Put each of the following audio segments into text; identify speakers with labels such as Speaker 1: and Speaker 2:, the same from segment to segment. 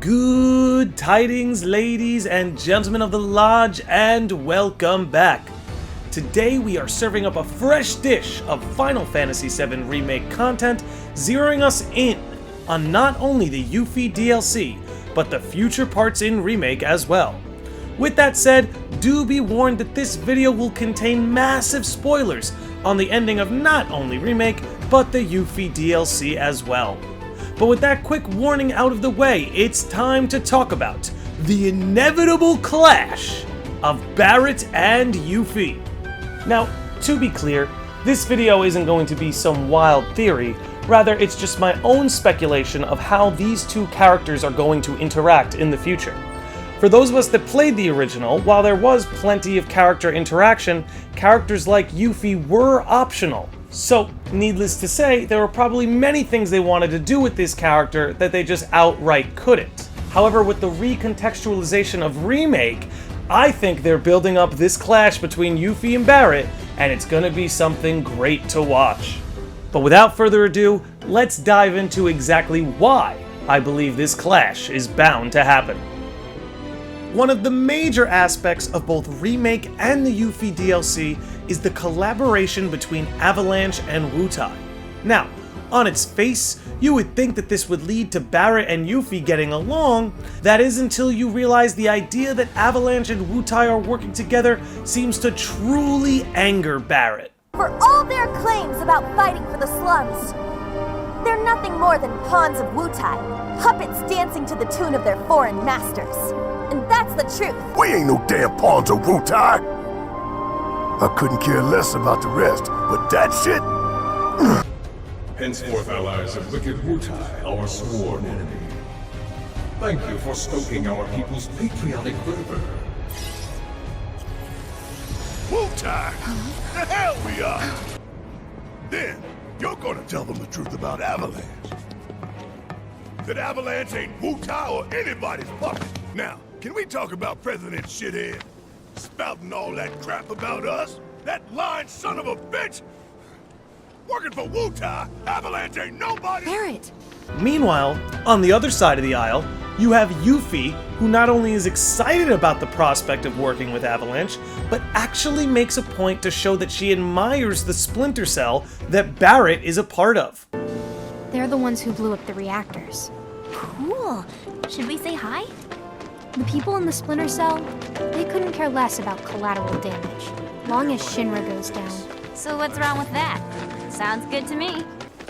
Speaker 1: Good tidings, ladies and gentlemen of the lodge, and welcome back. Today we are serving up a fresh dish of Final Fantasy VII Remake content, zeroing us in on not only the Yuffie DLC, but the future parts in Remake as well. With that said, do be warned that this video will contain massive spoilers on the ending of not only Remake, but the Yuffie DLC as well. But with that quick warning out of the way, it's time to talk about the inevitable clash of Barret and Yuffie. Now, to be clear, this video isn't going to be some wild theory, rather it's just my own speculation of how these two characters are going to interact in the future. For those of us that played the original, while there was plenty of character interaction, characters like Yuffie were optional. So, needless to say, there were probably many things they wanted to do with this character that they just outright couldn't. However, with the recontextualization of Remake, I think they're building up this clash between Yuffie and Barret, and it's gonna be something great to watch. But without further ado, let's dive into exactly why I believe this clash is bound to happen. One of the major aspects of both Remake and the Yuffie DLC is the collaboration between Avalanche and Wutai. Now, on its face, you would think that this would lead to Barret and Yuffie getting along. That is until you realize the idea that Avalanche and Wutai are working together seems to truly anger Barret.
Speaker 2: For all their claims about fighting for the slums, they're nothing more than pawns of Wutai, puppets dancing to the tune of their foreign masters. And that's the truth.
Speaker 3: We ain't no damn pawns of Wutai. I couldn't care less about the rest, but that shit...
Speaker 4: Henceforth allies of wicked Wutai, our sworn enemy. Thank you for stoking our people's patriotic fervor.
Speaker 3: Wutai? The hell we are! Then, you're gonna tell them the truth about Avalanche. That Avalanche ain't Wutai or anybody's puppet. Now, can we talk about President Shithead? Spouting all that crap about us? That lying son of a bitch? Working for Wutai, Avalanche ain't nobody.
Speaker 2: Barret.
Speaker 1: Meanwhile, on the other side of the aisle, you have Yuffie, who not only is excited about the prospect of working with Avalanche, but actually makes a point to show that she admires the Splinter Cell that Barret is a part of.
Speaker 5: They're the ones who blew up the reactors.
Speaker 2: Cool. Should we say hi?
Speaker 5: The people in the Splinter Cell, they couldn't care less about collateral damage, long as Shinra goes down.
Speaker 2: So what's wrong with that? Sounds good to me.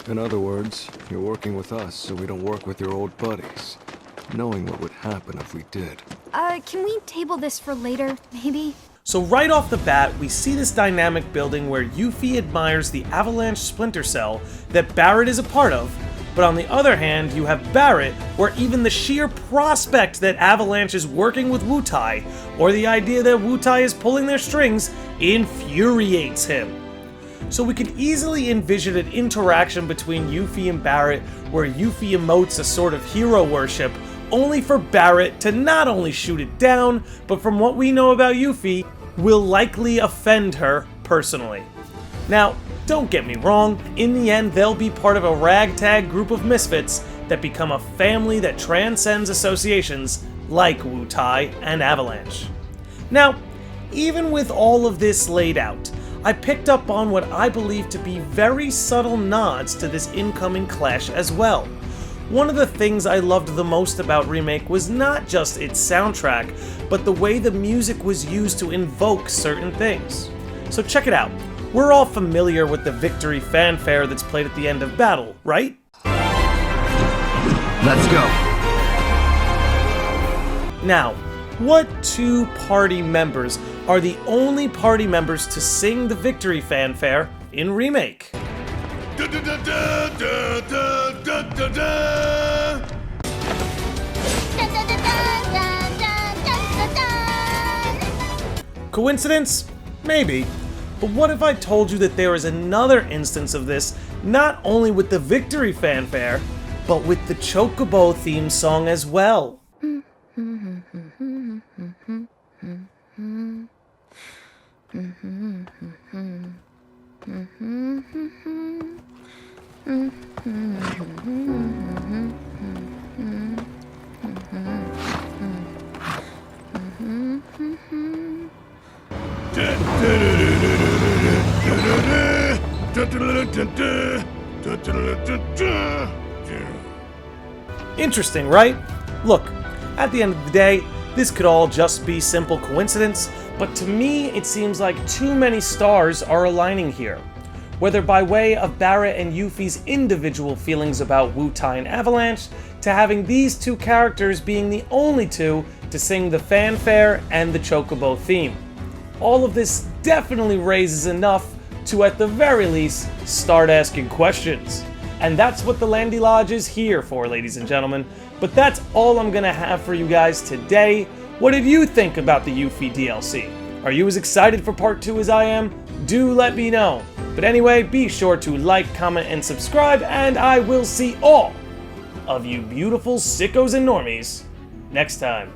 Speaker 6: In other words, you're working with us so we don't work with your old buddies, knowing what would happen if we did.
Speaker 5: Can we table this for later, maybe?
Speaker 1: So right off the bat, we see this dynamic building where Yuffie admires the Avalanche Splinter Cell that Barret is a part of, but on the other hand, you have Barret, where even the sheer prospect that Avalanche is working with Wutai, or the idea that Wutai is pulling their strings, infuriates him. So we could easily envision an interaction between Yuffie and Barret, where Yuffie emotes a sort of hero worship, only for Barret to not only shoot it down, but from what we know about Yuffie, will likely offend her personally. Now, don't get me wrong, in the end they'll be part of a ragtag group of misfits that become a family that transcends associations like Wutai and Avalanche. Now, even with all of this laid out, I picked up on what I believe to be very subtle nods to this incoming clash as well. One of the things I loved the most about Remake was not just its soundtrack, but the way the music was used to invoke certain things. So check it out. We're all familiar with the victory fanfare that's played at the end of battle, right?
Speaker 6: Let's go!
Speaker 1: Now, what two party members are the only party members to sing the victory fanfare in Remake? Coincidence? Maybe. But what if I told you that there is another instance of this, not only with the victory fanfare, but with the Chocobo theme song as well? Interesting, right? Look, at the end of the day, this could all just be simple coincidence, but to me it seems like too many stars are aligning here. Whether by way of Barret and Yuffie's individual feelings about Wutai and Avalanche, to having these two characters being the only two to sing the fanfare and the Chocobo theme. All of this definitely raises enough to, at the very least, start asking questions. And that's what the Landy Lodge is here for, ladies and gentlemen. But that's all I'm gonna have for you guys today. What did you think about the Yuffie DLC? Are you as excited for part 2 as I am? Do let me know. But anyway, be sure to like, comment, and subscribe, and I will see all of you beautiful sickos and normies next time.